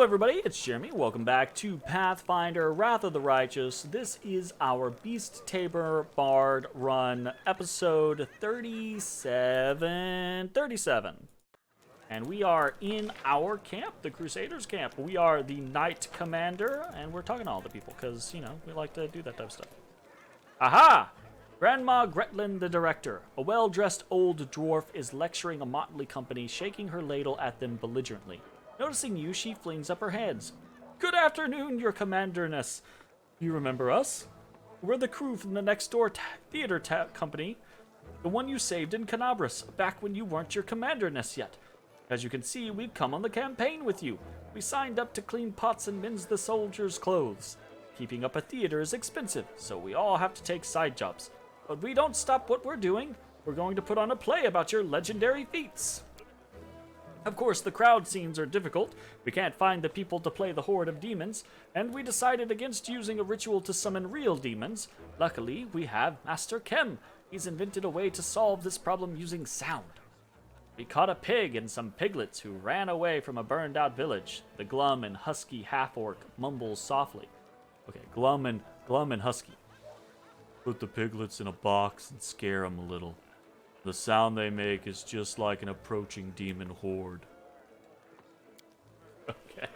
everybody, it's Jeremy. Welcome back to Pathfinder, Wrath of the Righteous. This is our Beast Tamer Bard run, episode 37. And we are in our camp, the Crusaders camp. We are the Knight Commander, and we're talking to all the people, because, you know, we like to do that type of stuff. Aha! Grandma Gretlin, the director, a well-dressed old dwarf, is lecturing a motley company, shaking her ladle at them belligerently. Noticing you, she flings up her hands. Good afternoon, your commanderness. You remember us? We're the crew from the next door theater company. The one you saved in Canabras, back when you weren't your commanderness yet. As you can see, we've come on the campaign with you. We signed up to clean pots and mend the soldiers' clothes. Keeping up a theater is expensive, so we all have to take side jobs. But we don't stop what we're doing. We're going to put on a play about your legendary feats. Of course, the crowd scenes are difficult. We can't find the people to play the horde of demons, and we decided against using a ritual to summon real demons. Luckily, we have Master Kem. He's invented a way to solve this problem using sound. We caught a pig and some piglets who ran away from a burned-out village. The glum and husky half-orc mumbles softly. Okay, glum and husky. Put the piglets in a box and scare them a little. The sound they make is just like an approaching demon horde. Okay.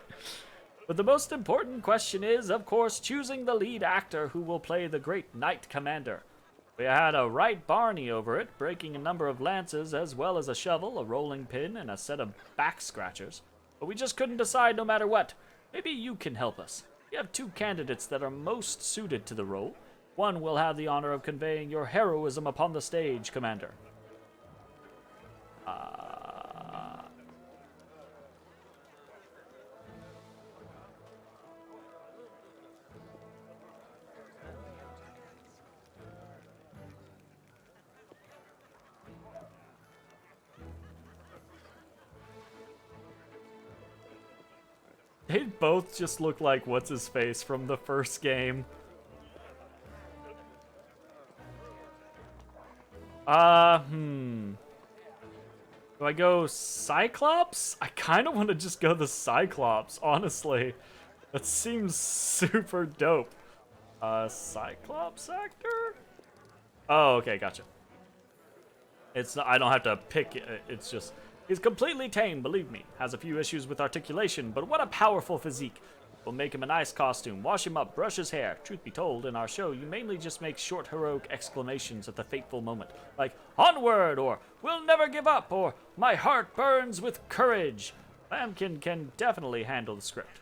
But the most important question is, of course, choosing the lead actor who will play the great Knight Commander. We had a right Barney over it, breaking a number of lances as well as a shovel, a rolling pin, and a set of back scratchers. But we just couldn't decide no matter what. Maybe you can help us. We have two candidates that are most suited to the role. One will have the honor of conveying your heroism upon the stage, Commander. They both just look like what's-his-face from the first game. Do I go Cyclops? I kind of want to just go the Cyclops, honestly. That seems super dope. Cyclops actor? Oh, okay, gotcha. It's not, I don't have to pick it, it's just... He's completely tame, believe me. Has a few issues with articulation, but what a powerful physique. We'll make him a nice costume, wash him up, brush his hair. Truth be told, in our show, you mainly just make short heroic exclamations at the fateful moment. Like, onward, or we'll never give up, or my heart burns with courage. Lambkin can definitely handle the script.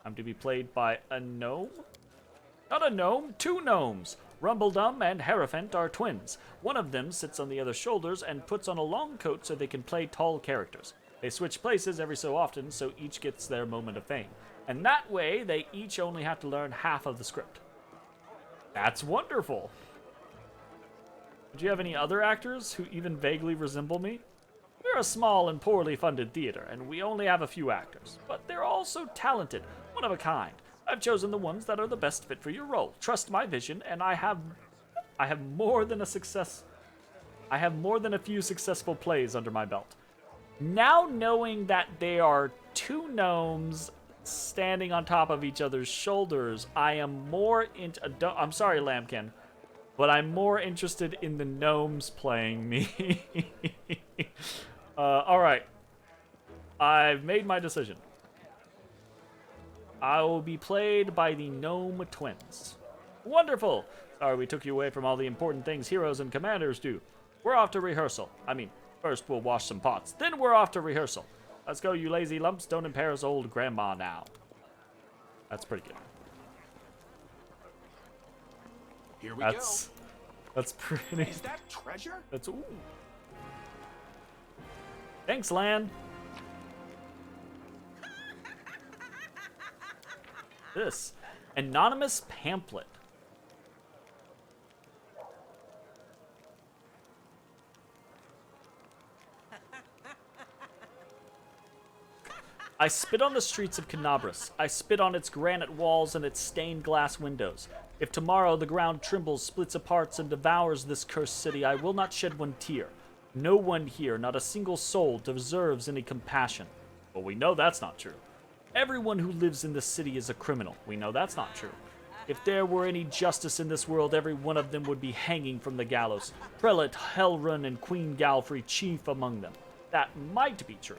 I'm to be played by a gnome? Not a gnome, two gnomes. Rumbledum and Hierophant are twins. One of them sits on the other's shoulders and puts on a long coat so they can play tall characters. They switch places every so often, so each gets their moment of fame. And that way, they each only have to learn half of the script. That's wonderful. Do you have any other actors who even vaguely resemble me? We're a small and poorly funded theater, and we only have a few actors. But they're all so talented, one of a kind. I've chosen the ones that are the best fit for your role. Trust my vision, and I have more than a few successful plays under my belt. Now knowing that they are two gnomes standing on top of each other's shoulders, I am more into... I'm sorry, Lambkin, but I'm more interested in the gnomes playing me. Alright. I've made my decision. I will be played by the gnome twins. Wonderful! Sorry we took you away from all the important things heroes and commanders do. We're off to rehearsal. I mean, first we'll wash some pots, then we're off to rehearsal. Let's go, you lazy lumps. Don't embarrass old grandma now. That's pretty good. Here we go. That's pretty... Is that treasure? That's... Ooh. Thanks, Lan. This anonymous pamphlet. I spit on the streets of Canabras. I spit on its granite walls and its stained glass windows. If tomorrow the ground trembles, splits apart, and devours this cursed city, I will not shed one tear. No one here, not a single soul, deserves any compassion. But we know that's not true. Everyone who lives in this city is a criminal. We know that's not true. If there were any justice in this world, every one of them would be hanging from the gallows. Prelate Helrun and Queen Galfrey chief among them. That might be true.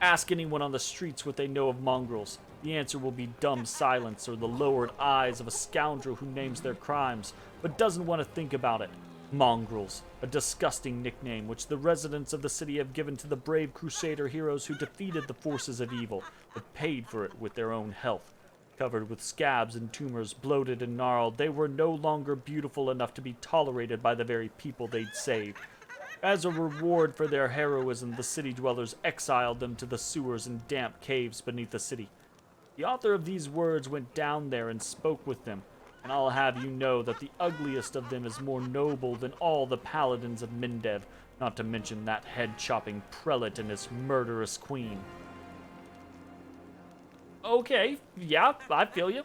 Ask anyone on the streets what they know of mongrels. The answer will be dumb silence or the lowered eyes of a scoundrel who names their crimes, but doesn't want to think about it. Mongrels, a disgusting nickname which the residents of the city have given to the brave Crusader heroes who defeated the forces of evil, but paid for it with their own health. Covered with scabs and tumors, bloated and gnarled, they were no longer beautiful enough to be tolerated by the very people they'd saved. As a reward for their heroism, the city dwellers exiled them to the sewers and damp caves beneath the city. The author of these words went down there and spoke with them, and I'll have you know that the ugliest of them is more noble than all the paladins of Mindev, not to mention that head-chopping prelate and his murderous queen. Okay, yeah, I feel you.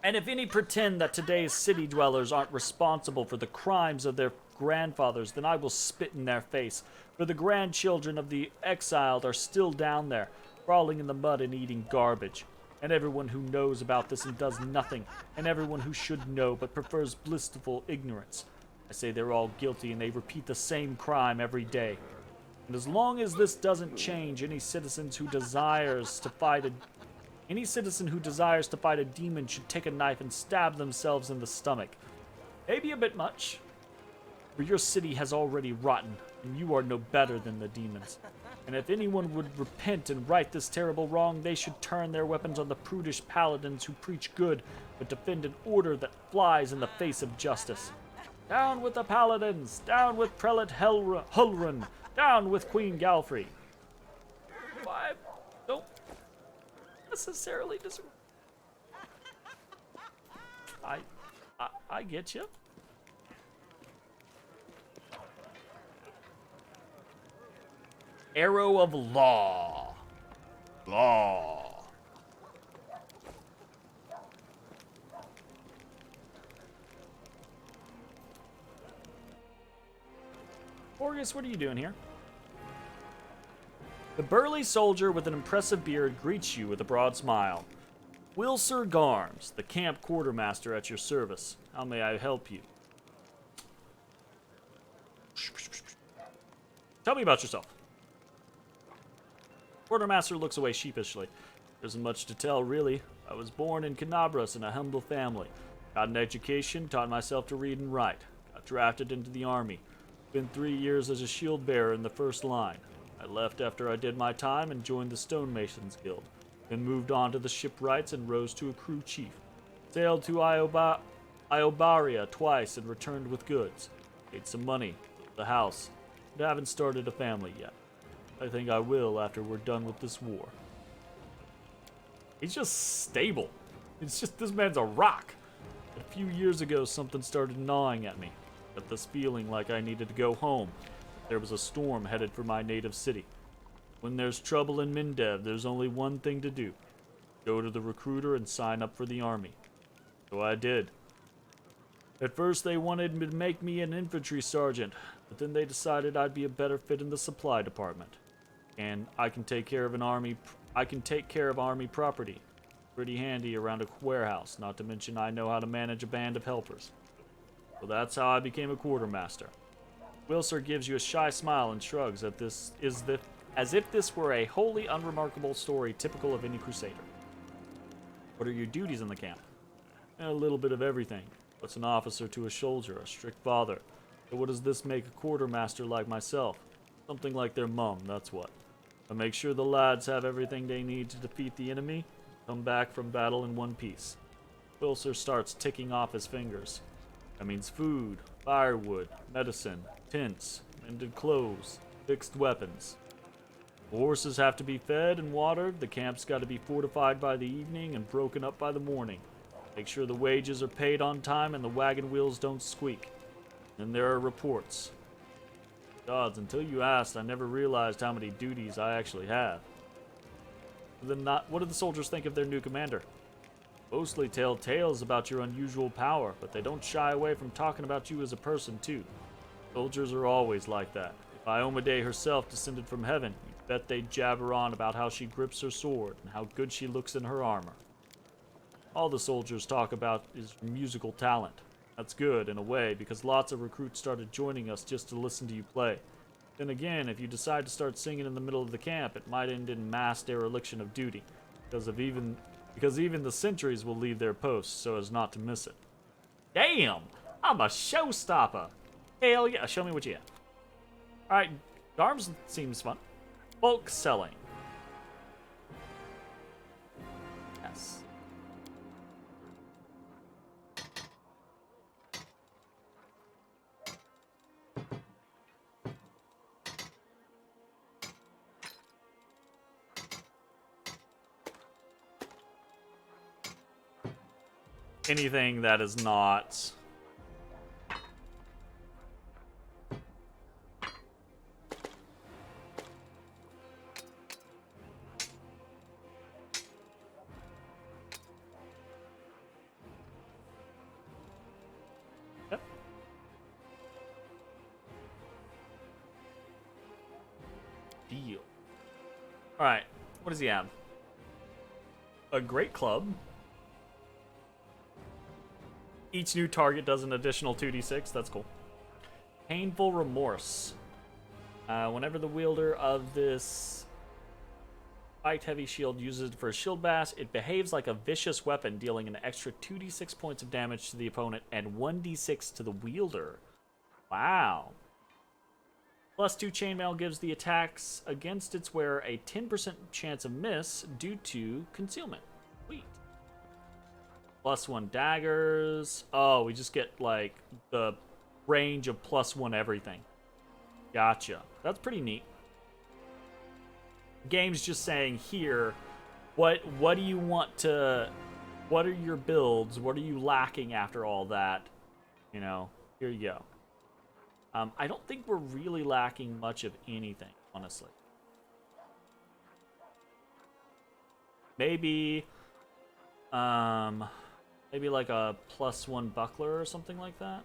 And if any pretend that today's city dwellers aren't responsible for the crimes of their grandfathers, then I will spit in their face, for the grandchildren of the exiled are still down there, crawling in the mud and eating garbage. And everyone who knows about this and does nothing, and everyone who should know but prefers blissful ignorance. I say they're all guilty and they repeat the same crime every day. And as long as this doesn't change, any citizen who desires to fight a demon should take a knife and stab themselves in the stomach. Maybe a bit much, for your city has already rotten, and you are no better than the demons. And if anyone would repent and right this terrible wrong, they should turn their weapons on the prudish paladins who preach good, but defend an order that flies in the face of justice. Down with the paladins! Down with Prelate Hulrun! Down with Queen Galfrey! I don't necessarily disagree. I get you. Arrow of Law. Law. Orgus, what are you doing here? The burly soldier with an impressive beard greets you with a broad smile. Wilsir Garms, the camp quartermaster at your service. How may I help you? Tell me about yourself. Quartermaster looks away sheepishly. There isn't much to tell, really. I was born in Canabras in a humble family. Got an education, taught myself to read and write. Got drafted into the army. Spent 3 years as a shield bearer in the first line. I left after I did my time and joined the Stonemasons Guild. Then moved on to the shipwrights and rose to a crew chief. Sailed to Iobaria twice and returned with goods. Made some money, built a house, but haven't started a family yet. I think I will after we're done with this war. He's just stable. It's just, this man's a rock. A few years ago, something started gnawing at me. Got this feeling like I needed to go home. There was a storm headed for my native city. When there's trouble in Mindev, there's only one thing to do. Go to the recruiter and sign up for the army. So I did. At first they wanted to make me an infantry sergeant, but then they decided I'd be a better fit in the supply department. And I can take care of army property. Pretty handy around a warehouse, not to mention I know how to manage a band of helpers. So that's how I became a quartermaster. Wilsir gives you a shy smile and shrugs at this as if this were a wholly unremarkable story typical of any crusader. What are your duties in the camp? A little bit of everything. What's an officer to a soldier, a strict father? So what does this make a quartermaster like myself? Something like their mum, that's what. I make sure the lads have everything they need to defeat the enemy, come back from battle in one piece. Wilsir starts ticking off his fingers. That means food, firewood, medicine, tents, mended clothes, fixed weapons. The horses have to be fed and watered, the camp's got to be fortified by the evening and broken up by the morning. Make sure the wages are paid on time and the wagon wheels don't squeak. Then there are reports. Gods, until you asked, I never realized how many duties I actually have. What do the soldiers think of their new commander? Mostly tell tales about your unusual power, but they don't shy away from talking about you as a person, too. Soldiers are always like that. If Iomedae herself descended from heaven, you'd Bet they jabber on about how she grips her sword and how good she looks in her armor. All the soldiers talk about is musical talent. That's good, in a way, because lots of recruits started joining us just to listen to you play. Then again, if you decide to start singing in the middle of the camp, it might end in mass dereliction of duty, because even the sentries will leave their posts so as not to miss it. Damn! I'm a showstopper! Hell yeah, show me what you have. Alright, Garms seems fun. Bulk selling. Yes. Anything that is not... Yep. Deal. Alright, what does he have? A great club. Each new target does an additional 2d6. That's cool. Painful Remorse. Whenever the wielder of this fight-heavy shield uses it for a shield bash, it behaves like a vicious weapon, dealing an extra 2d6 points of damage to the opponent and 1d6 to the wielder. Wow. Plus 2 chainmail gives the attacks against its wearer a 10% chance of miss due to concealment. Sweet. Plus 1 daggers. Oh, we just get, like, the range of plus 1 everything. Gotcha. That's pretty neat. Game's just saying here, what do you want to... What are your builds? What are you lacking after all that? You know, here you go. I don't think we're really lacking much of anything, honestly. Maybe... Maybe like a plus 1 buckler or something like that.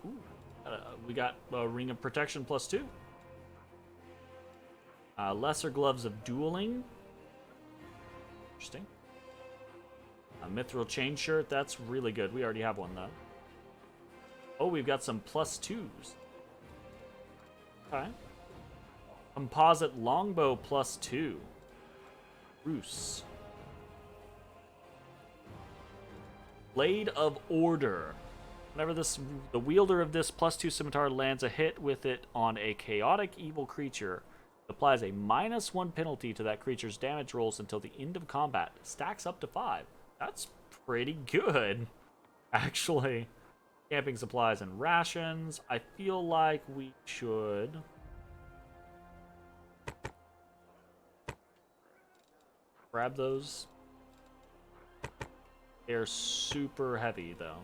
Ooh. We got a Ring of Protection plus 2. Lesser Gloves of Dueling. Interesting. A Mithril Chain Shirt. That's really good. We already have one, though. Oh, we've got some plus 2s. Okay. Composite Longbow plus 2. Roos. Blade of Order. Whenever the wielder of this plus 2 scimitar lands a hit with it on a chaotic evil creature, it applies a -1 penalty to that creature's damage rolls until the end of combat. Stacks up to 5. That's pretty good, actually. Camping supplies and rations. I feel like we should... grab those. They're super heavy, though.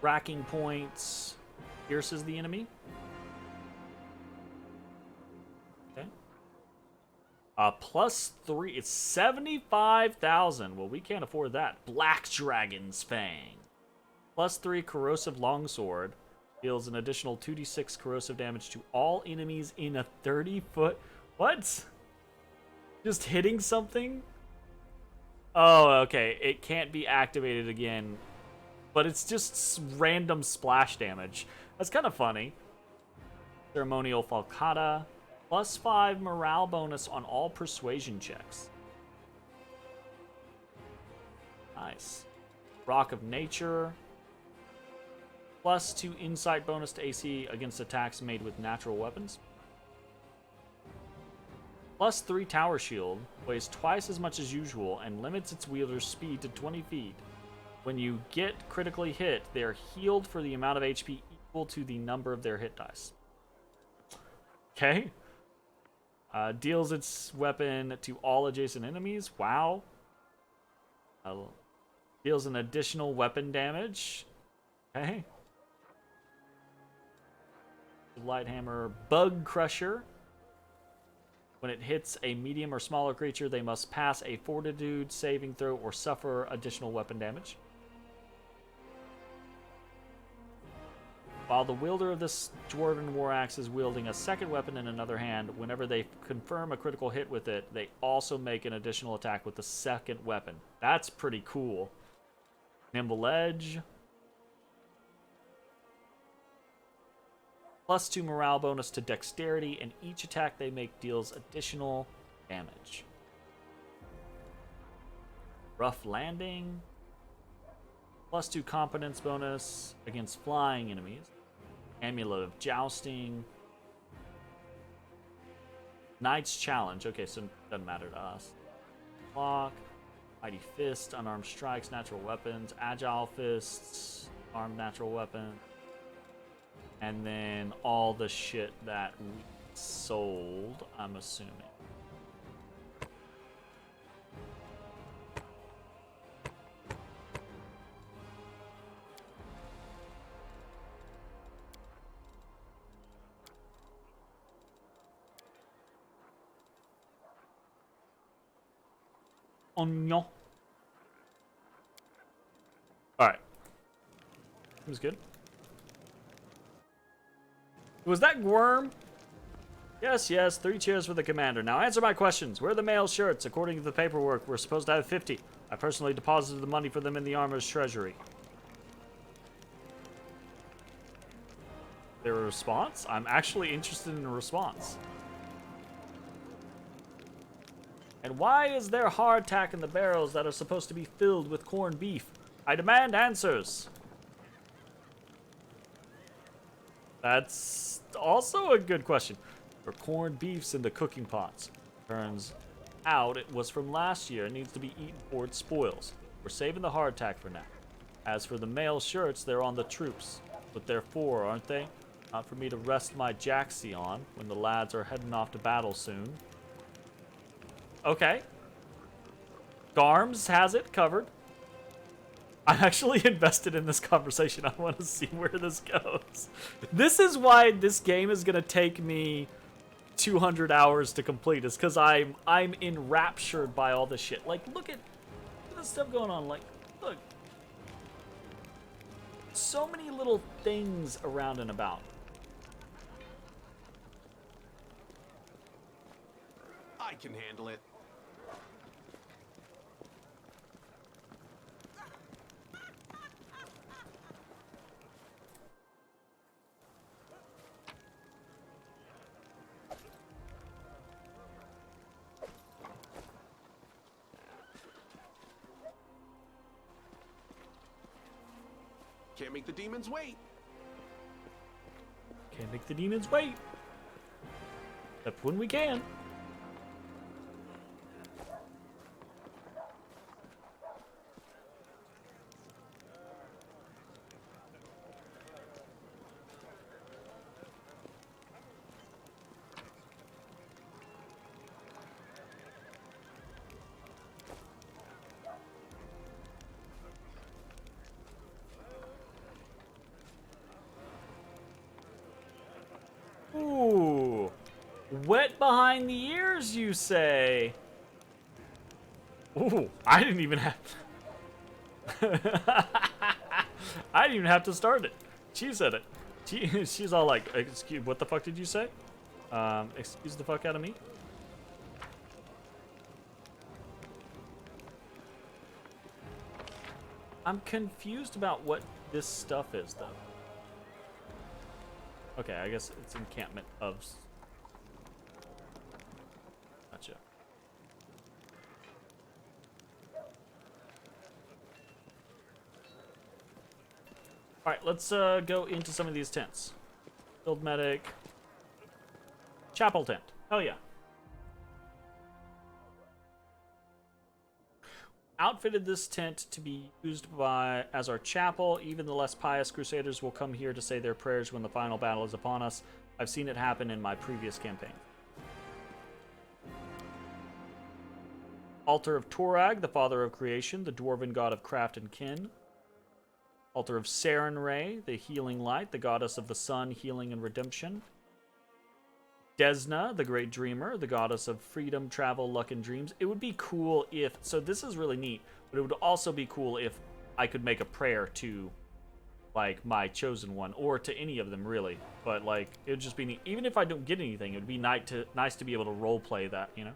Racking points pierces the enemy. Okay. Plus 3. It's 75,000. Well, we can't afford that. Black Dragon's Fang. Plus 3 corrosive longsword. Deals an additional 2d6 corrosive damage to all enemies in a 30-foot... What? Just hitting something? Oh, okay. It can't be activated again. But it's just random splash damage. That's kind of funny. Ceremonial Falcata. Plus 5 morale bonus on all persuasion checks. Nice. Rock of Nature. Plus 2 insight bonus to AC against attacks made with natural weapons. Plus 3 Tower Shield, weighs twice as much as usual, and limits its wielder's speed to 20 feet. When you get critically hit, they are healed for the amount of HP equal to the number of their hit dice. Okay. Deals its weapon to all adjacent enemies. Wow. Deals an additional weapon damage. Okay. Light Hammer. Bug Crusher. When it hits a medium or smaller creature, they must pass a fortitude saving throw or suffer additional weapon damage. While the wielder of this dwarven war axe is wielding a second weapon in another hand, whenever they confirm a critical hit with it, they also make an additional attack with the second weapon. That's pretty cool. Nimble Edge. +2 morale bonus to dexterity, and each attack they make deals additional damage. Rough Landing. +2 competence bonus against flying enemies. Amulet of Jousting. Knight's Challenge. Okay, so it doesn't matter to us. Block. Mighty Fist. Unarmed Strikes. Natural Weapons. Agile Fists. Armed Natural Weapon. And then all the shit that we sold, I'm assuming. Onion. Alright. It was good. Was that Worm? Yes, yes. 3 cheers for the commander. Now answer my questions. Where are the mail shirts? According to the paperwork, we're supposed to have 50. I personally deposited the money for them in the armor's treasury. Their response? I'm actually interested in a response. And why is there hardtack in the barrels that are supposed to be filled with corned beef? I demand answers. That's also a good question. For corned beefs in the cooking pots. Turns out it was from last year and needs to be eaten before it spoils. We're saving the hardtack for now. As for the male shirts, they're on the troops. But they're for, aren't they? Not for me to rest my jacksie on when the lads are heading off to battle soon. Okay. Garms has it covered. I'm actually invested in this conversation. I want to see where this goes. This is why this game is going to take me 200 hours to complete. Is because I'm enraptured by all this shit. Like, look at this stuff going on. Like, look. So many little things around and about. I can handle it. Can't make the demons wait. Can't make the demons wait. Except when we can. Ooh, wet behind the ears, you say? Ooh, I didn't even have. I didn't even have to start it. She said it. She's all like, "Excuse, what the fuck did you say? Excuse the fuck out of me." I'm confused about what this stuff is, though. Okay, I guess it's encampment of. Gotcha. Alright, let's go into some of these tents. Field medic. Chapel tent. Hell yeah. Outfitted this tent to be used as our chapel. Even the less pious crusaders will come here to say their prayers when the final battle is upon us. I've seen it happen in my previous campaign. Altar of Torag, the father of creation, the dwarven god of craft and kin. Altar of Sarenrae, the healing light, the goddess of the sun, healing and redemption. Desna, the great dreamer, the goddess of freedom, travel, luck, and dreams. It would be cool if, so this is really neat, but it would also be cool if I could make a prayer to, like, my chosen one, or to any of them, really. But, like, it would just be neat. Even if I don't get anything, it would be nice to be able to roleplay that, you know?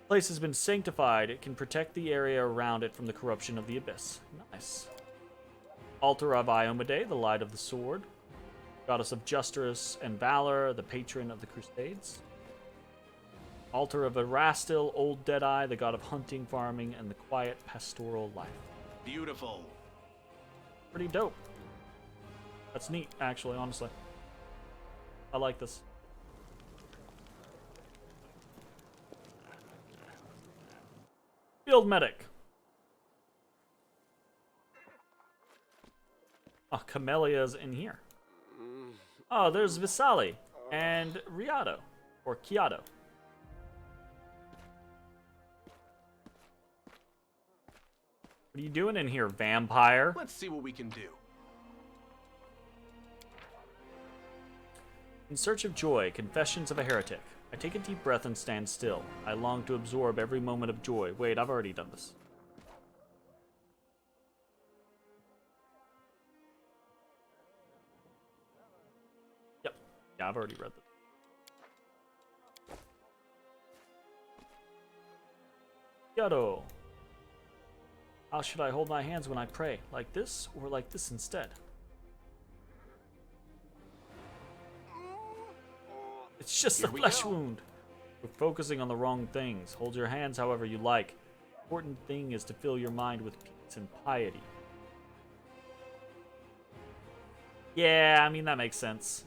Place has been sanctified. It can protect the area around it from the corruption of the abyss. Nice. Altar of Iomedae, the light of the sword. Goddess of justice and valor, the patron of the Crusades. Altar of Erastil, Old Deadeye, the god of hunting, farming, and the quiet pastoral life. Beautiful. Pretty dope. That's neat, actually, honestly. I like this. Field medic. Oh, Camellia's in here. Oh, there's Visali and Riado, or Chiado. What are you doing in here, vampire? Let's see what we can do. In search of joy, confessions of a heretic. I take a deep breath and stand still. I long to absorb every moment of joy. Wait, I've already done this. Yep. Yeah, I've already read this. Yado. How should I hold my hands when I pray? Like this, or like this instead? It's just a flesh wound. We're focusing on the wrong things. Hold your hands however you like. The important thing is to fill your mind with peace and piety. Yeah, I mean, that makes sense.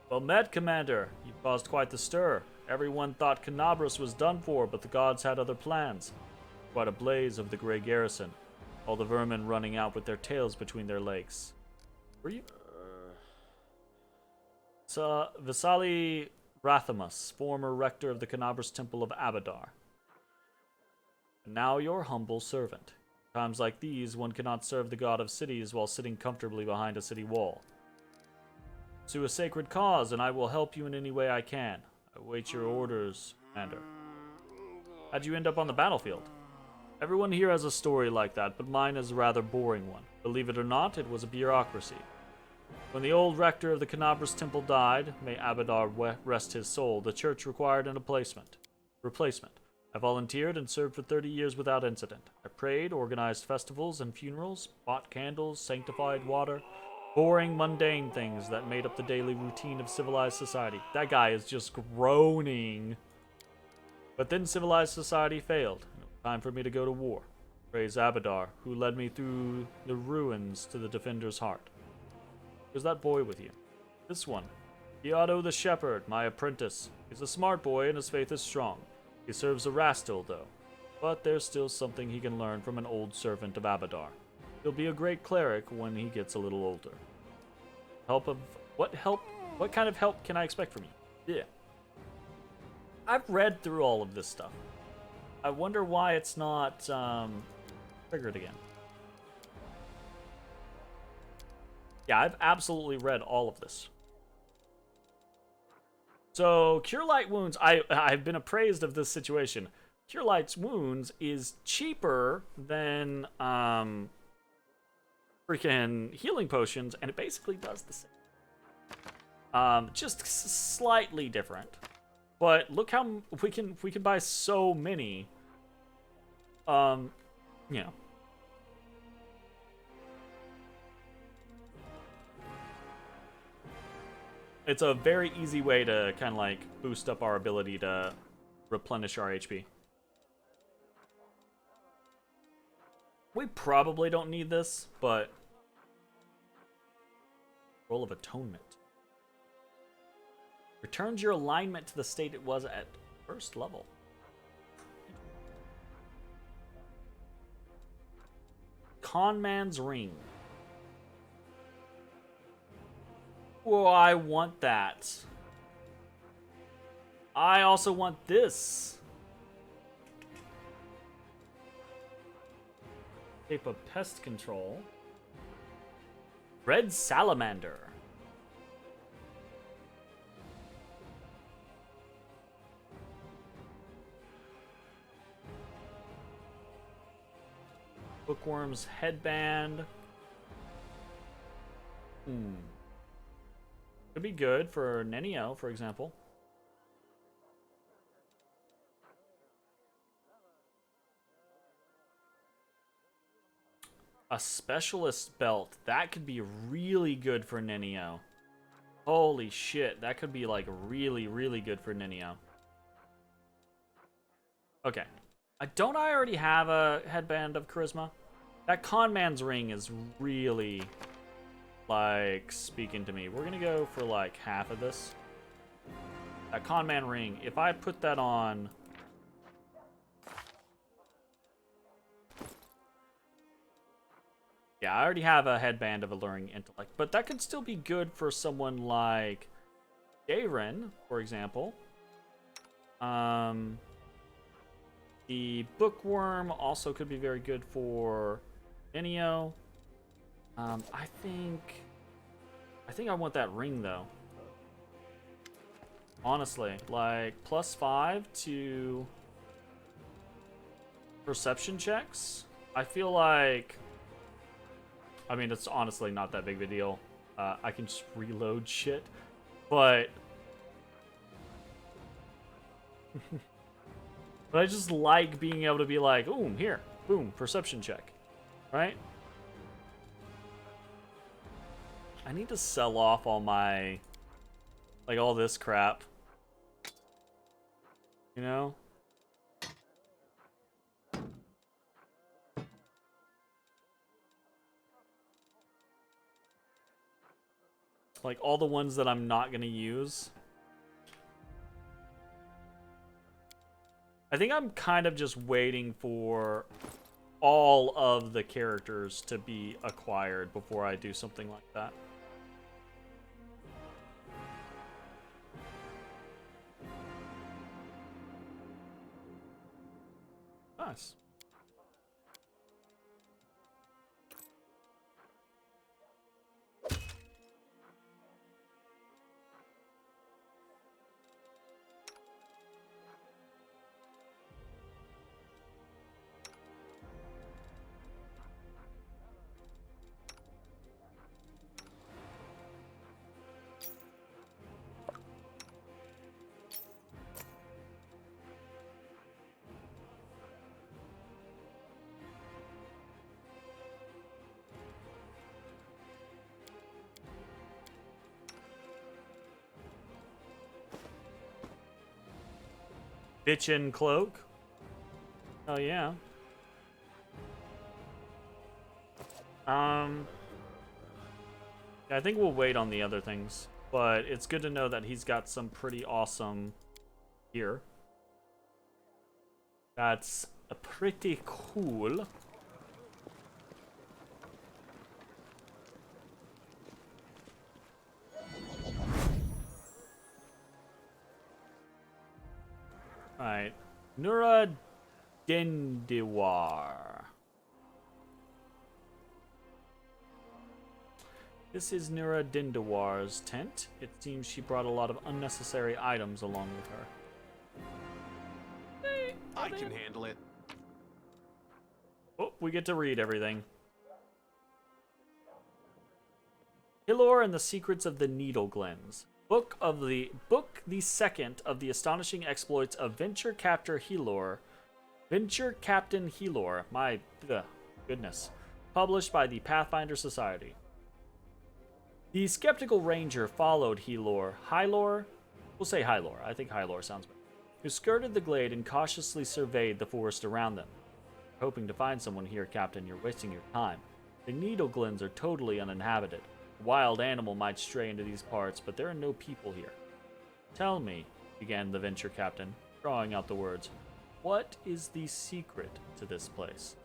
Well met, Commander. You caused quite the stir. Everyone thought Canabras was done for, but the gods had other plans. Quite a blaze of the Grey Garrison. All the vermin running out with their tails between their legs. Were you? Visali Rathamus, former rector of the Canabras Temple of Abadar. And now your humble servant. Times like these, one cannot serve the god of cities while sitting comfortably behind a city wall. Pursue a sacred cause, and I will help you in any way I can. I await your orders, Commander. How'd you end up on the battlefield? Everyone here has a story like that, but mine is a rather boring one. Believe it or not, it was a bureaucracy. When the old rector of the Canabras Temple died, may Abadar rest his soul, the church required an replacement. I volunteered and served for 30 years without incident. I prayed, organized festivals and funerals, bought candles, sanctified water, boring, mundane things that made up the daily routine of civilized society. That guy is just groaning. But then civilized society failed. Time for me to go to war. Praise Abadar, who led me through the ruins to the Defender's heart. Who's that boy with you? This one. Chiado the Shepherd, my apprentice. He's a smart boy and his faith is strong. He serves Erastil, though. But there's still something he can learn from an old servant of Abadar. He'll be a great cleric when he gets a little older. What kind of help can I expect from you? Yeah. I've read through all of this stuff. I wonder why it's not triggered again. Yeah, I've absolutely read all of this. So, Cure Light Wounds, I've been appraised of this situation. Cure Light's Wounds is cheaper than freaking healing potions, and it basically does the same. Just slightly different. But look how we can buy so many. You know. It's a very easy way to kind of like boost up our ability to replenish our HP. We probably don't need this, but Roll of Atonement. Returns your alignment to the state it was at first level. Conman's Ring. Oh, I want that. I also want this. Shape of pest control. Red salamander. Bookworm's headband. Could be good for Nenio, for example. A specialist belt. That could be really good for Nenio. Holy shit, that could be like really, really good for Nenio. Okay. Don't I already have a headband of charisma? That conman's ring is really, like, speaking to me. We're gonna go for like half of this. That conman ring, if I put that on... Yeah, I already have a headband of alluring intellect, but that could still be good for someone like Garen, for example. The bookworm also could be very good for Nenio. I think I want that ring though. Honestly, like +5 to perception checks. I feel like, I mean, it's honestly not that big of a deal. I can just reload shit, but but I just like being able to be like, ooh, here, boom, perception check, right? I need to sell off all my, like, all this crap, you know? Like, all the ones that I'm not gonna use. I think I'm kind of just waiting for all of the characters to be acquired before I do something like that. Nice. Bitchin' cloak. Oh yeah. I think we'll wait on the other things, but it's good to know that he's got some pretty awesome gear. That's pretty cool. Alright. Nura Dendiwar. This is Nura Dindawar's tent. It seems she brought a lot of unnecessary items along with her. Hey, I can handle it. Oh, we get to read everything. Hilor and the Secrets of the Needle Glens. Book the second of the astonishing exploits of Venture Captain Hilor. My goodness. Published by the Pathfinder Society. The skeptical ranger followed Hylor, we'll say Hylor, I think Hylor sounds better, who skirted the glade and cautiously surveyed the forest around them. Hoping to find someone here, Captain, you're wasting your time. The Needle Glens are totally uninhabited. A wild animal might stray into these parts, but there are no people here. Tell me, began the Venture Captain, drawing out the words, what is the secret to this place?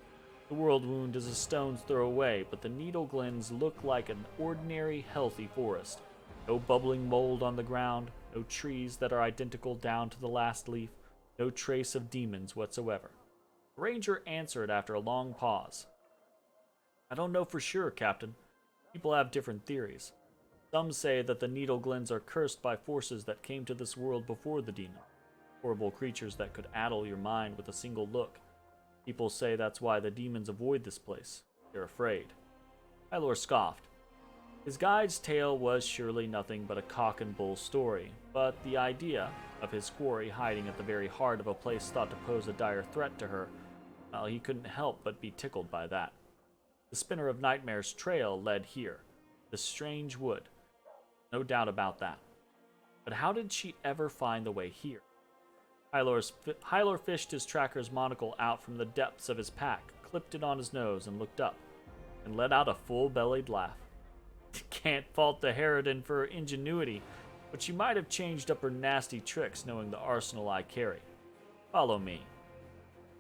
The World Wound is a stone's throw away, but the Needle Glens look like an ordinary, healthy forest. No bubbling mold on the ground, no trees that are identical down to the last leaf, no trace of demons whatsoever. The ranger answered after a long pause. I don't know for sure, Captain. People have different theories. Some say that the Needle Glens are cursed by forces that came to this world before the demon. Horrible creatures that could addle your mind with a single look. People say that's why the demons avoid this place. They're afraid. Hylor scoffed. His guide's tale was surely nothing but a cock and bull story, but the idea of his quarry hiding at the very heart of a place thought to pose a dire threat to her, well, he couldn't help but be tickled by that. The Spinner of Nightmare's trail led here, this strange wood. No doubt about that. But how did she ever find the way here? Hylor fished his tracker's monocle out from the depths of his pack, clipped it on his nose, and looked up, and let out a full-bellied laugh. Can't fault the Harridan for her ingenuity, but she might have changed up her nasty tricks knowing the arsenal I carry. Follow me.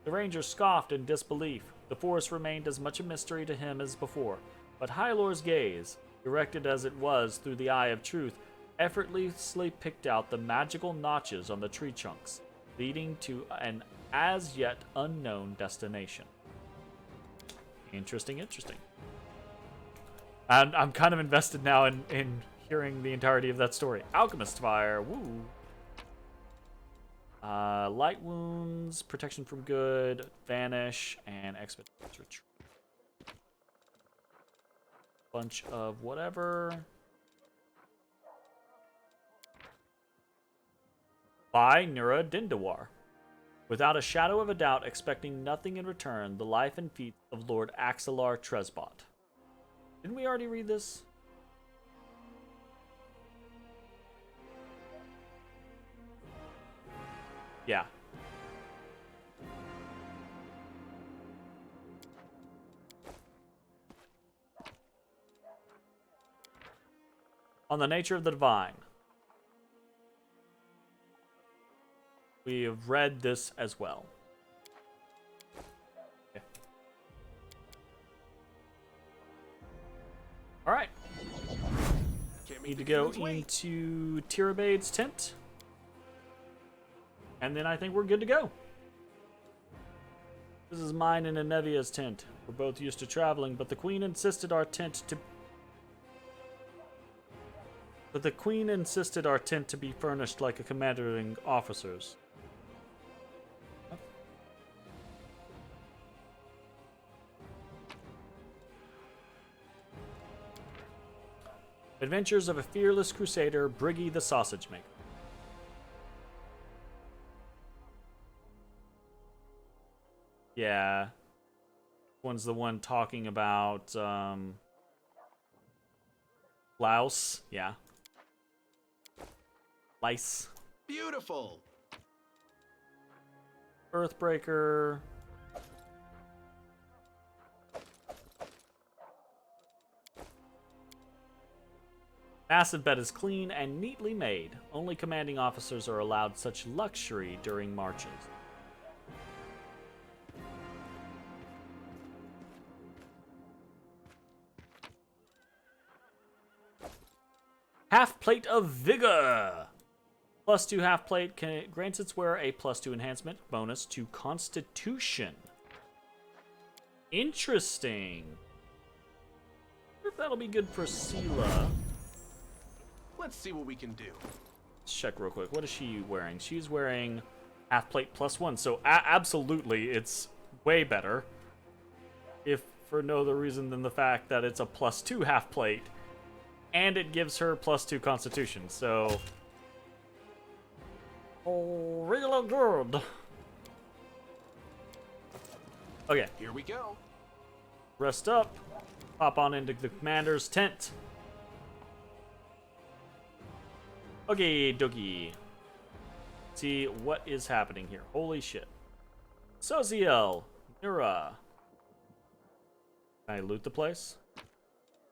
The ranger scoffed in disbelief. The forest remained as much a mystery to him as before, but Hylor's gaze, directed as it was through the eye of truth, effortlessly picked out the magical notches on the tree trunks, leading to an as-yet unknown destination. Interesting. And I'm kind of invested now in hearing the entirety of that story. Alchemist Fire, woo! Light wounds, protection from good, vanish, and expeditious retreat. Bunch of whatever. By Nura Dindawar. Without a shadow of a doubt, expecting nothing in return, the life and feats of Lord Axelar Tresbot. Didn't we already read this? Yeah. On the nature of the divine. We have read this as well. Okay. All right. Need to go into Tirabade's tent. And then I think we're good to go. This is mine and Anevia's tent. We're both used to traveling, but the Queen insisted our tent to be furnished like a commanding officer's. Adventures of a Fearless Crusader, Briggy the Sausage Maker. Yeah. One's the one talking about, Louse. Yeah. Lice. Beautiful. Earthbreaker. Massive bed is clean and neatly made. Only commanding officers are allowed such luxury during marches. Half Plate of Vigor! +2 half plate grants its wearer a +2 enhancement bonus to Constitution. Interesting. I wonder if that'll be good for Sela. Let's see what we can do. Let's check real quick. What is she wearing? She's wearing half plate +1. So absolutely, it's way better. If for no other reason than the fact that it's a +2 half plate, and it gives her +2 Constitution. So, really good. Okay. Here we go. Rest up. Hop on into the commander's tent. Okay, dokie. See what is happening here. Holy shit. Soziel. Nura. Can I loot the place? Are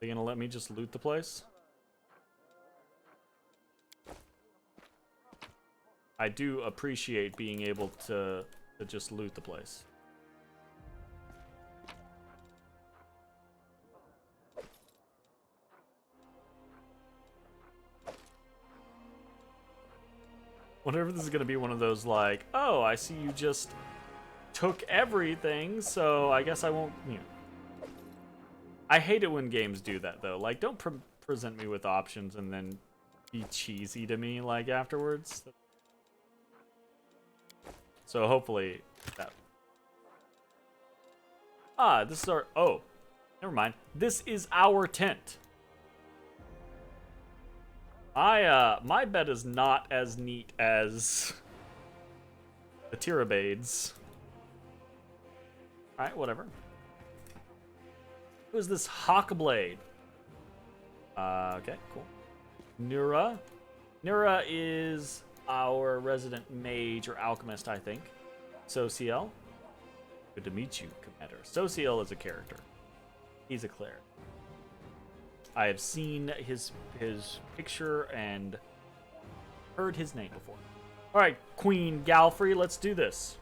they gonna let me just loot the place? I do appreciate being able to just loot the place. Wonder if this is gonna be one of those like, oh, I see you just took everything, so I guess I won't, you know. I hate it when games do that, though. Like, don't present me with options and then be cheesy to me, like, afterwards. So hopefully that... Ah, this is our... Oh, never mind. This is our tent. My bed is not as neat as the Tirabades. Alright, whatever. Who is this Hawkblade? Okay, cool. Nura. Nura is our resident mage or alchemist, I think. Sociel. Good to meet you, Commander. Sociel is a character. He's a cleric. I have seen his picture and heard his name before. Alright, Queen Galfrey, let's do this.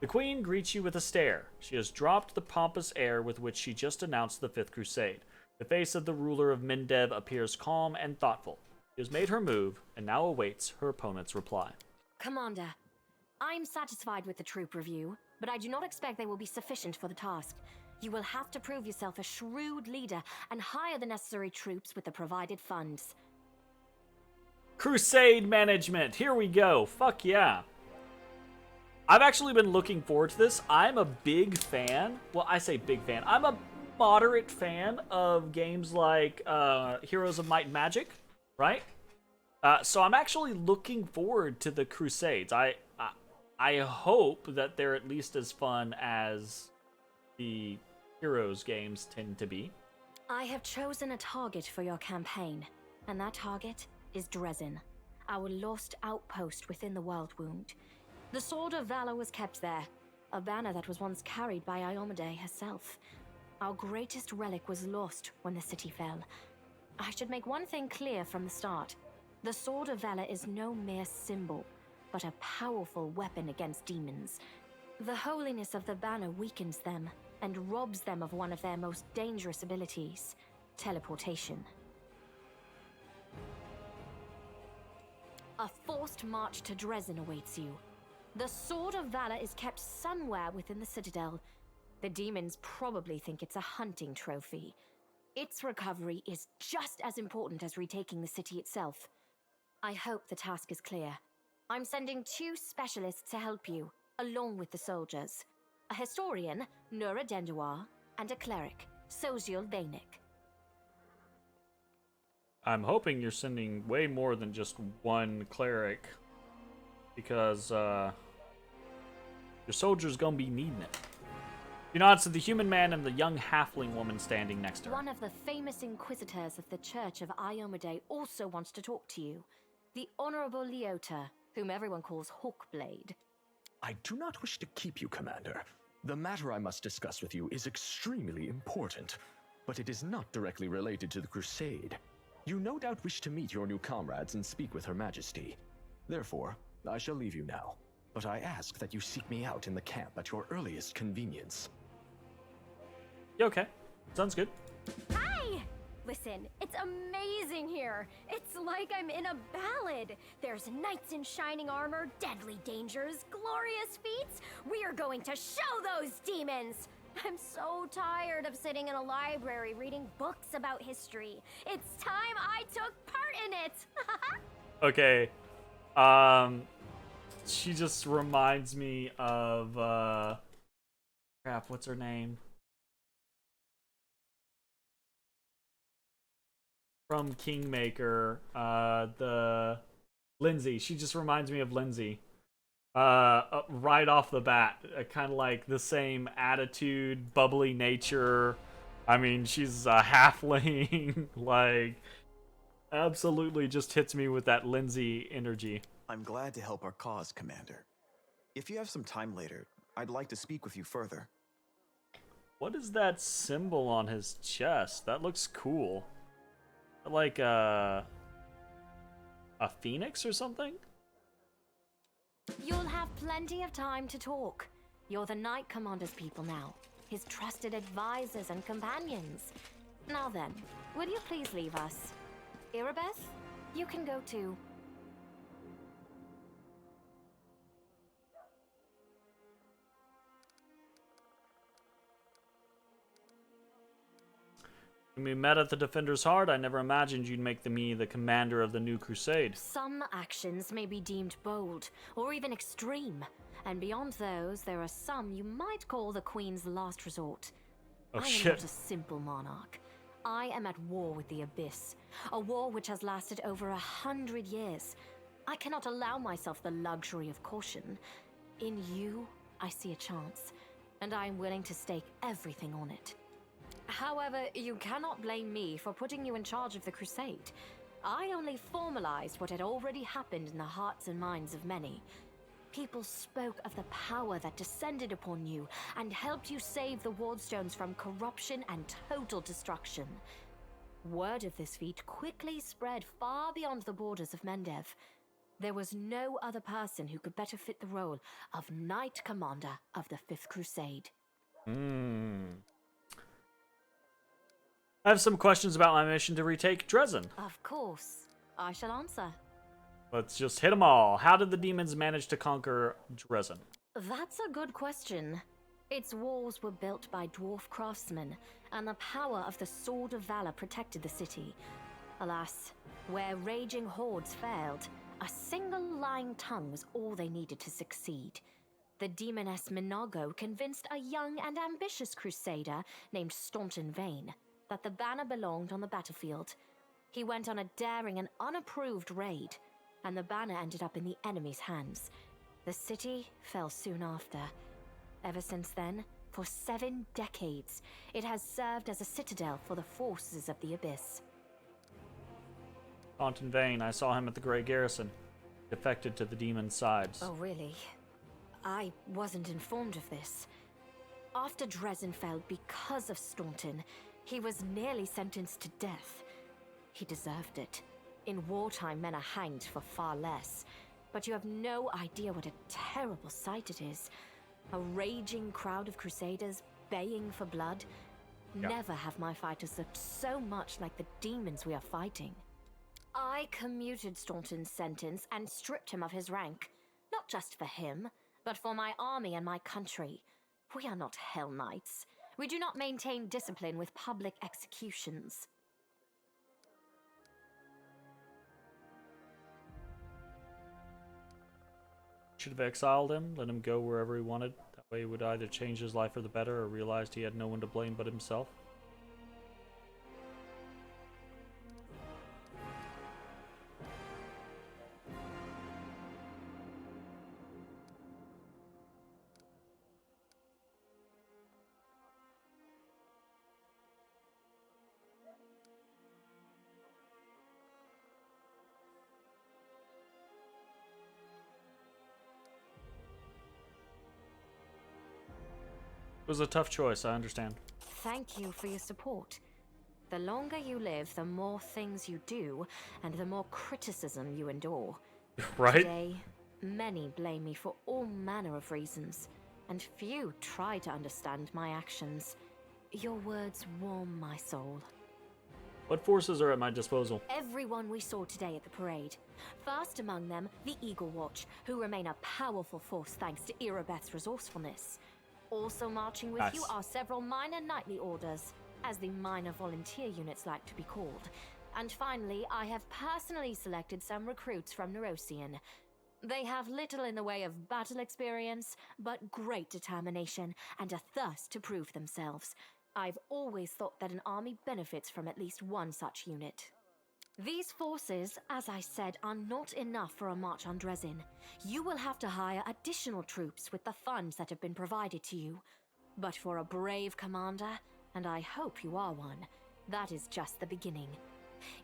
The Queen greets you with a stare. She has dropped the pompous air with which she just announced the Fifth Crusade. The face of the ruler of Mindev appears calm and thoughtful. She has made her move, and now awaits her opponent's reply. Commander, I'm satisfied with the troop review, but I do not expect they will be sufficient for the task. You will have to prove yourself a shrewd leader and hire the necessary troops with the provided funds. Crusade Management, here we go. Fuck yeah. I've actually been looking forward to this. I'm a big fan. Well, I say big fan. I'm a moderate fan of games like Heroes of Might and Magic, right? So I'm actually looking forward to the Crusades. I hope that they're at least as fun as the Heroes games tend to be. I have chosen a target for your campaign, and that target is Dresden, our lost outpost within the World Wound. The Sword of Valor was kept there, a banner that was once carried by Iomade herself. Our greatest relic was lost when the city fell. I should make one thing clear from the start. The Sword of Valor is no mere symbol, but a powerful weapon against demons. The holiness of the banner weakens them and robs them of one of their most dangerous abilities, teleportation. A forced march to Dresden awaits you. The Sword of Valor is kept somewhere within the Citadel. The demons probably think it's a hunting trophy. Its recovery is just as important as retaking the city itself. I hope the task is clear. I'm sending 2 specialists to help you, along with the soldiers. A historian, Nura Denduar, and a cleric, Soziel Vainik. I'm hoping you're sending way more than just one cleric, because your soldier's gonna be needing it. You nods to the human man and the young halfling woman standing next to her. One of the famous inquisitors of the Church of Iomade also wants to talk to you. The Honorable Leota, whom everyone calls Hawkblade. I do not wish to keep you, Commander. The matter I must discuss with you is extremely important, but it is not directly related to the Crusade. You no doubt wish to meet your new comrades and speak with Her Majesty. Therefore, I shall leave you now, but I ask that you seek me out in the camp at your earliest convenience. Yeah, okay. Sounds good. Hi! Listen, it's amazing here. It's like I'm in a ballad. There's knights in shining armor, deadly dangers, glorious feats. We are going to show those demons! I'm so tired of sitting in a library reading books about history. It's time I took part in it! Okay. She just reminds me of, crap, what's her name? From Kingmaker, the Lindsay. She just reminds me of Lindsay. Right off the bat, kind of like the same attitude, bubbly nature. I mean, she's a halfling. Like, absolutely just hits me with that Lindsay energy. I'm glad to help our cause, Commander. If you have some time later, I'd like to speak with you further. What is that symbol on his chest? That looks cool. Like a phoenix or something? You'll have plenty of time to talk. You're the Knight Commander's people now, his trusted advisors and companions. Now then, will you please leave us? Irabeth, you can go too. When we met at the Defender's Heart, I never imagined you'd make me the commander of the new crusade. Some actions may be deemed bold, or even extreme. And beyond those, there are some you might call the Queen's last resort. Oh, I am shit. not a simple monarch. I am at war with the Abyss, a war which has lasted over 100 years. I cannot allow myself the luxury of caution. In you, I see a chance, and I am willing to stake everything on it. However, you cannot blame me for putting you in charge of the Crusade. I only formalized what had already happened in the hearts and minds of many. People spoke of the power that descended upon you and helped you save the Wardstones from corruption and total destruction. Word of this feat quickly spread far beyond the borders of Mendev. There was no other person who could better fit the role of Knight Commander of the Fifth Crusade. I have some questions about my mission to retake Dresden. Of course, I shall answer. Let's just hit them all. How did the demons manage to conquer Dresden? That's a good question. Its walls were built by dwarf craftsmen, and the power of the Sword of Valor protected the city. Alas, where raging hordes failed, a single lying tongue was all they needed to succeed. The demoness Minago convinced a young and ambitious crusader named Staunton Vane that the banner belonged on the battlefield. He went on a daring and unapproved raid, and the banner ended up in the enemy's hands. The city fell soon after. Ever since then, for 7 decades, it has served as a citadel for the forces of the Abyss. Staunton Vane, I saw him at the Grey Garrison. Defected to the demon sides. Oh, really? I wasn't informed of this. After Dresden fell because of Staunton, he was nearly sentenced to death. He deserved it. In wartime, men are hanged for far less. But you have no idea what a terrible sight it is. A raging crowd of crusaders baying for blood. Yeah. Never have my fighters looked so much like the demons we are fighting. I commuted Staunton's sentence and stripped him of his rank. Not just for him, but for my army and my country. We are not Hell Knights. We do not maintain discipline with public executions. Should have exiled him, let him go wherever he wanted. That way he would either change his life for the better or realized he had no one to blame but himself. It was a tough choice, I understand. Thank you for your support. The longer you live, the more things you do, and the more criticism you endure. Right? Today, many blame me for all manner of reasons, and few try to understand my actions. Your words warm my soul. What forces are at my disposal? Everyone we saw today at the parade. First among them, the Eagle Watch, who remain a powerful force thanks to Irabeth's resourcefulness. Also marching with you Nice. are several minor knightly orders, as the minor volunteer units like to be called. And finally, I have personally selected some recruits from Neurosian. They have little in the way of battle experience, but great determination and a thirst to prove themselves. I've always thought that an army benefits from at least one such unit. These forces, as I said, are not enough for a march on Dresden. You will have to hire additional troops with the funds that have been provided to you. But for a brave commander, and I hope you are one, that is just the beginning.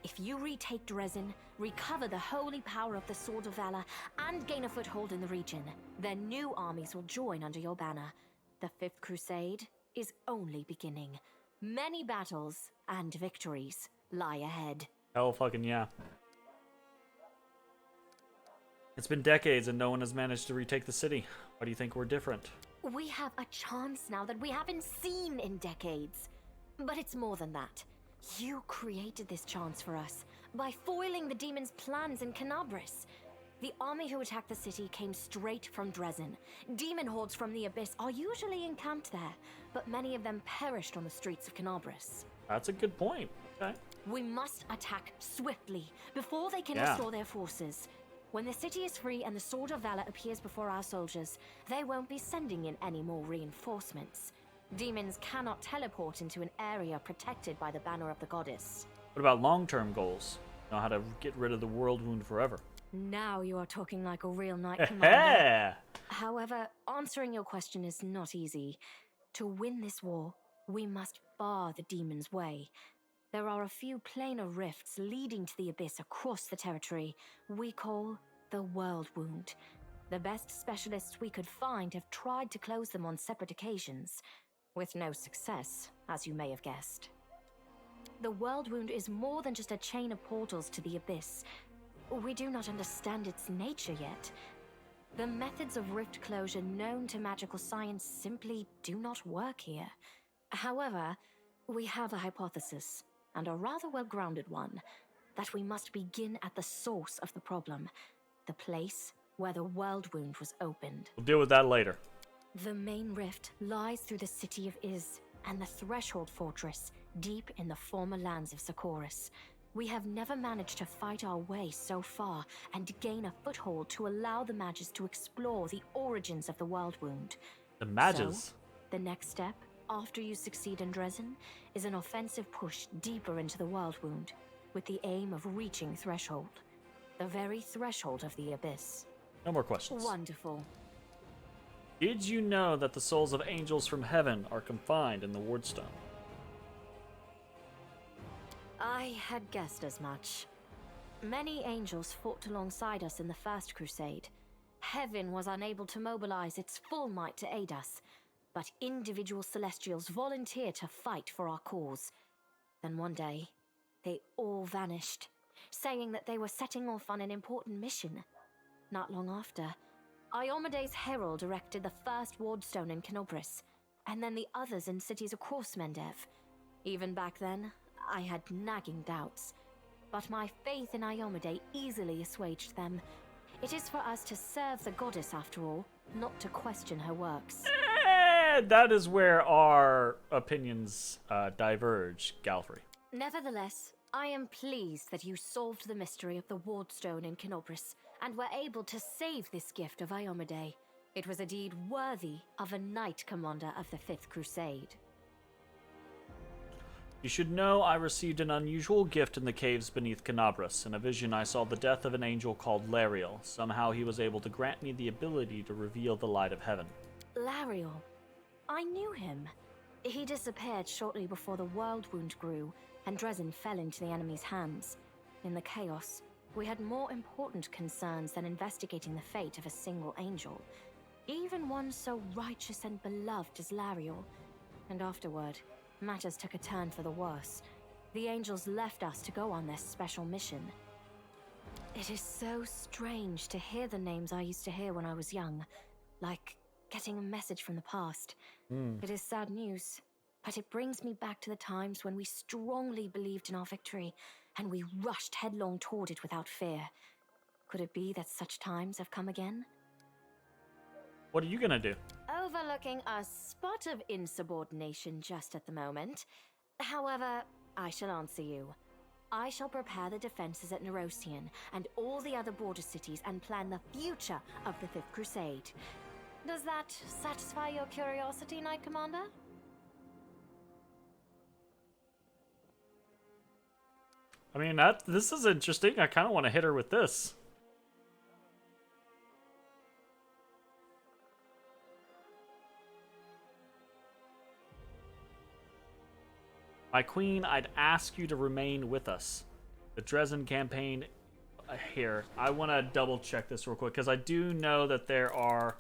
If you retake Dresden, recover the holy power of the Sword of Valor, and gain a foothold in the region, then new armies will join under your banner. The Fifth Crusade is only beginning. Many battles and victories lie ahead. Hell fucking yeah. It's been decades and no one has managed to retake the city. Why do you think we're different? We have a chance now that we haven't seen in decades. But it's more than that. You created this chance for us by foiling the demon's plans in Canabris. The army who attacked the city came straight from Dresden. Demon hordes from the Abyss are usually encamped there, but many of them perished on the streets of Canabris. That's a good point. Okay. We must attack swiftly before they can Yeah. restore their forces. When the city is free and the Sword of Valor appears before our soldiers, they won't be sending in any more reinforcements. Demons cannot teleport into an area protected by the banner of the goddess. What about long-term goals? Know how to get rid of the world wound forever. Now you are talking like a real knight commander. Yeah. However, answering your question is not easy. To win this war, we must bar the demon's way. There are a few planar rifts leading to the abyss across the territory we call the World Wound. The best specialists we could find have tried to close them on separate occasions, with no success, as you may have guessed. The World Wound is more than just a chain of portals to the abyss. We do not understand its nature yet. The methods of rift closure known to magical science simply do not work here. However, we have a hypothesis, and a rather well-grounded one, that we must begin at the source of the problem, the place where the World Wound was opened. We'll deal with that later. The main rift lies through the city of Iz and the Threshold Fortress, deep in the former lands of Socorus. We have never managed to fight our way so far and gain a foothold to allow the mages to explore the origins of the World Wound. The mages. So, the next step, after you succeed in Dresden, is an offensive push deeper into the World Wound, with the aim of reaching Threshold, the very threshold of the abyss. No more questions. Wonderful. Did you know that the souls of angels from heaven are confined in the Wardstone? I had guessed as much. Many angels fought alongside us in the First Crusade. Heaven was unable to mobilize its full might to aid us, but individual celestials volunteered to fight for our cause. Then one day, they all vanished, saying that they were setting off on an important mission. Not long after, Iomede's herald erected the first wardstone in Canobris, and then the others in cities across Mendev. Even back then, I had nagging doubts, but my faith in Iomede easily assuaged them. It is for us to serve the goddess after all, not to question her works. That is where our opinions diverge, Galfrey. Nevertheless, I am pleased that you solved the mystery of the wardstone in Canobris, and were able to save this gift of Iomede. It was a deed worthy of a knight commander of the Fifth Crusade. You should know I received an unusual gift in the caves beneath Canabras. In a vision, I saw the death of an angel called Lariel. Somehow he was able to grant me the ability to reveal the light of heaven. Lariel. I knew him. He disappeared shortly before the World Wound grew, and Dresden fell into the enemy's hands. In the chaos, we had more important concerns than investigating the fate of a single angel. Even one so righteous and beloved as Lariel. And afterward, matters took a turn for the worse. The angels left us to go on this special mission. It is so strange to hear the names I used to hear when I was young, like getting a message from the past. It is sad news, but it brings me back to the times when we strongly believed in our victory, and we rushed headlong toward it without fear. Could it be that such times have come again? What are you gonna do? Overlooking a spot of insubordination just at the moment. However, I shall answer you. I shall prepare the defenses at Nerosian and all the other border cities and plan the future of the Fifth Crusade. Does that satisfy your curiosity, Knight Commander? I mean, this is interesting. I kind of want to hit her with this. My queen, I'd ask you to remain with us. The Dresden campaign... here, I want to double check this real quick, because I do know that there are...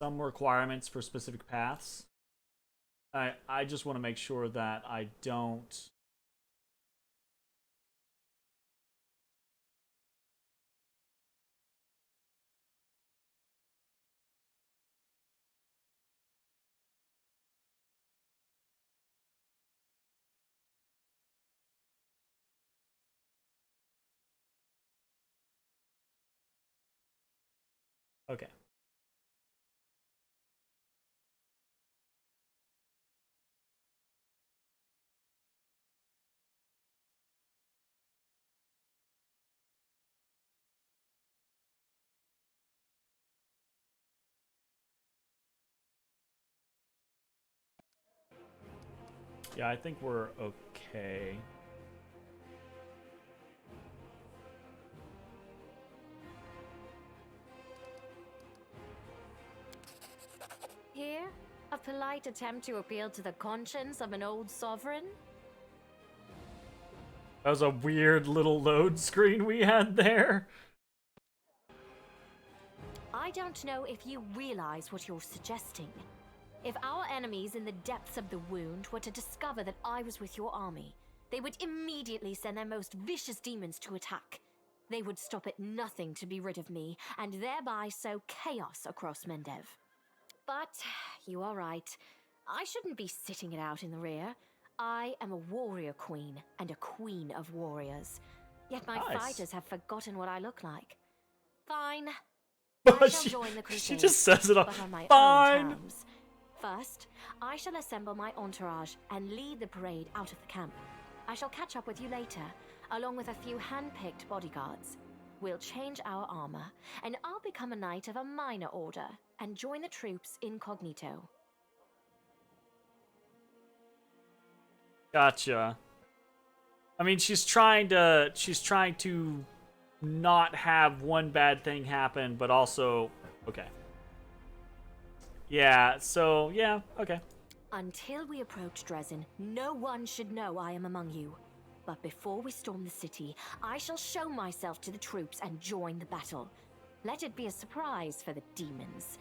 some requirements for specific paths. I just want to make sure that I don't... Okay. Yeah, I think we're okay. Here, a polite attempt to appeal to the conscience of an old sovereign? That was a weird little load screen we had there. I don't know if you realize what you're suggesting. If our enemies in the depths of the wound were to discover that I was with your army, they would immediately send their most vicious demons to attack. They would stop at nothing to be rid of me, and thereby sow chaos across Mendev. But you are right. I shouldn't be sitting it out in the rear. I am a warrior queen and a queen of warriors. Yet my Nice. fighters have forgotten what I look like. Fine. I But shall join the she Crusade, just says it all. but on my Fine. own terms. First, I shall assemble my entourage and lead the parade out of the camp. I shall catch up with you later, along with a few hand-picked bodyguards. We'll change our armor, and I'll become a knight of a minor order and join the troops incognito. Gotcha. I mean, she's trying to not have one bad thing happen, but also, okay. Yeah, so, yeah, okay. Until we approach Dresden, no one should know I am among you. But before we storm the city, I shall show myself to the troops and join the battle. Let it be a surprise for the demons.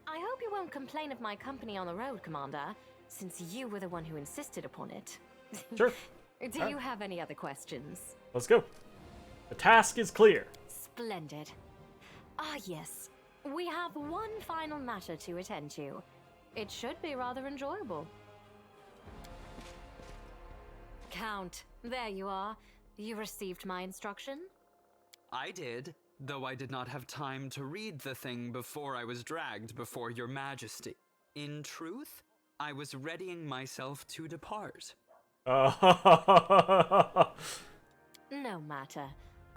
I hope you won't complain of my company on the road, Commander, since you were the one who insisted upon it. Sure. Do you have any other questions? Let's go. The task is clear. Splendid. Ah, yes. We have one final matter to attend to. It should be rather enjoyable. Count, there you are. You received my instruction? I did, though I did not have time to read the thing before I was dragged before your majesty. In truth, I was readying myself to depart. Oh. No matter.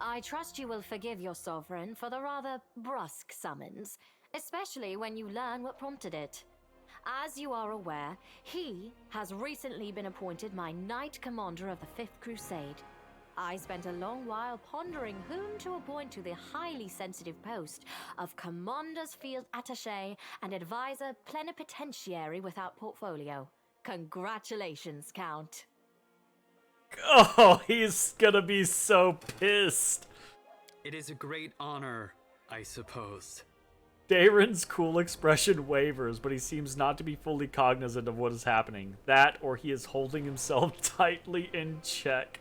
I trust you will forgive your sovereign for the rather brusque summons, especially when you learn what prompted it. As you are aware, he has recently been appointed my Knight Commander of the Fifth Crusade. I spent a long while pondering whom to appoint to the highly sensitive post of Commander's Field Attaché and Advisor Plenipotentiary without portfolio. Congratulations, Count. Oh, he's gonna be so pissed. It is a great honor, I suppose. Daren's cool expression wavers, but he seems not to be fully cognizant of what is happening. That, or he is holding himself tightly in check.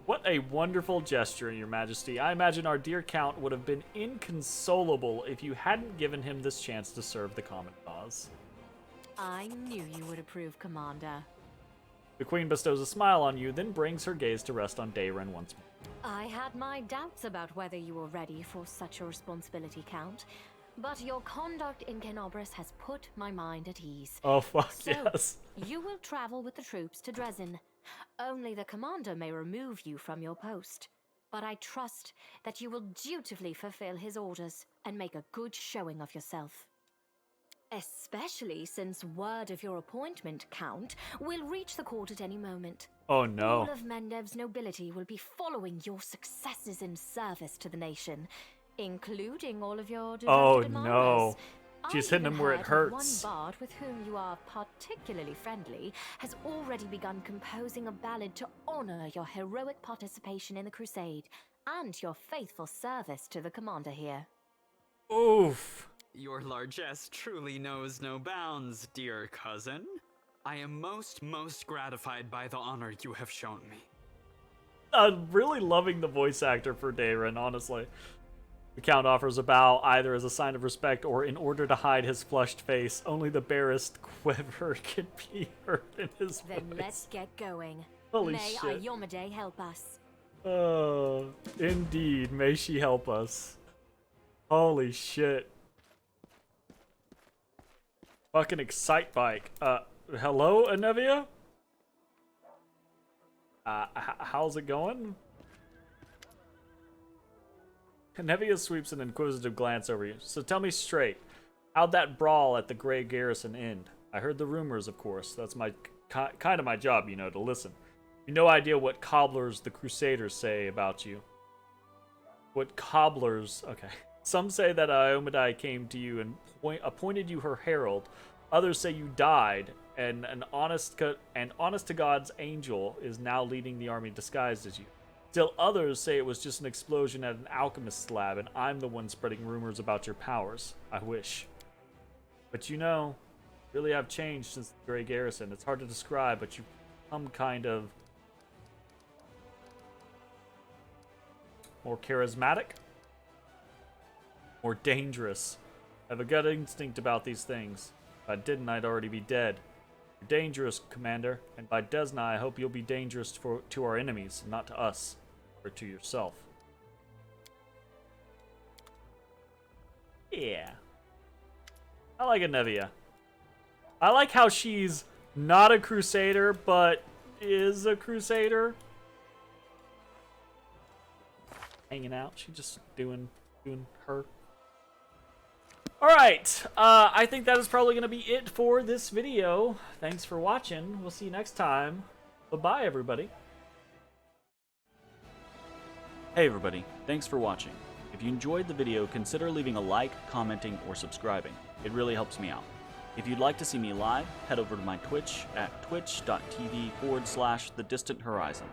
What a wonderful gesture, Your Majesty. I imagine our dear Count would have been inconsolable if you hadn't given him this chance to serve the common cause. I knew you would approve, Commander. The Queen bestows a smile on you, then brings her gaze to rest on Daren once more. I had my doubts about whether you were ready for such a responsibility, Count, but your conduct in Kenobris has put my mind at ease. Oh, fuck, So, yes. you will travel with the troops to Dresden. Only the commander may remove you from your post. But I trust that you will dutifully fulfill his orders and make a good showing of yourself. Especially since word of your appointment, Count, will reach the court at any moment. Oh, no. All of Mendev's nobility will be following your successes in service to the nation, including all of your Oh, devoted admirers. no. She's I hitting even him where it heard that hurts. One bard with whom you are particularly friendly has already begun composing a ballad to honor your heroic participation in the Crusade and your faithful service to the commander here. Oof. Your largesse truly knows no bounds, dear cousin. I am most gratified by the honor you have shown me. I'm really loving the voice actor for Daren, honestly. The Count offers a bow either as a sign of respect or in order to hide his flushed face. Only the barest quiver can be heard in his voice. Then let's get going. Holy May shit. Ayomade help us. Indeed, may she help us. Holy shit. Fucking excite bike. Hello, Anevia? How's it going? Nevia sweeps an inquisitive glance over you. So tell me straight, how'd that brawl at the Grey Garrison end? I heard the rumors, of course. That's my kind of my job, you know, to listen. You no idea what cobblers the Crusaders say about you. What cobblers... Okay. Some say that Iomedae came to you and appointed you her herald. Others say you died, and an honest-to-God's angel is now leading the army disguised as you. Still others say it was just an explosion at an alchemist's lab, and I'm the one spreading rumors about your powers. I wish. But you know, really have changed since the Grey Garrison. It's hard to describe, but you've become kind of... more charismatic? More dangerous. I have a gut instinct about these things. If I didn't, I'd already be dead. You're dangerous, Commander, and by Desna, I hope you'll be dangerous to our enemies, not to us, or to yourself. Yeah. I like Nevia. I like how she's not a Crusader, but is a Crusader. Hanging out. She's just doing her. Alright, I think that is probably going to be it for this video. Thanks for watching. We'll see you next time. Bye-bye, everybody. Hey everybody, thanks for watching. If you enjoyed the video, consider leaving a like, commenting, or subscribing. It really helps me out. If you'd like to see me live, head over to my Twitch at twitch.tv/thedistanthorizon.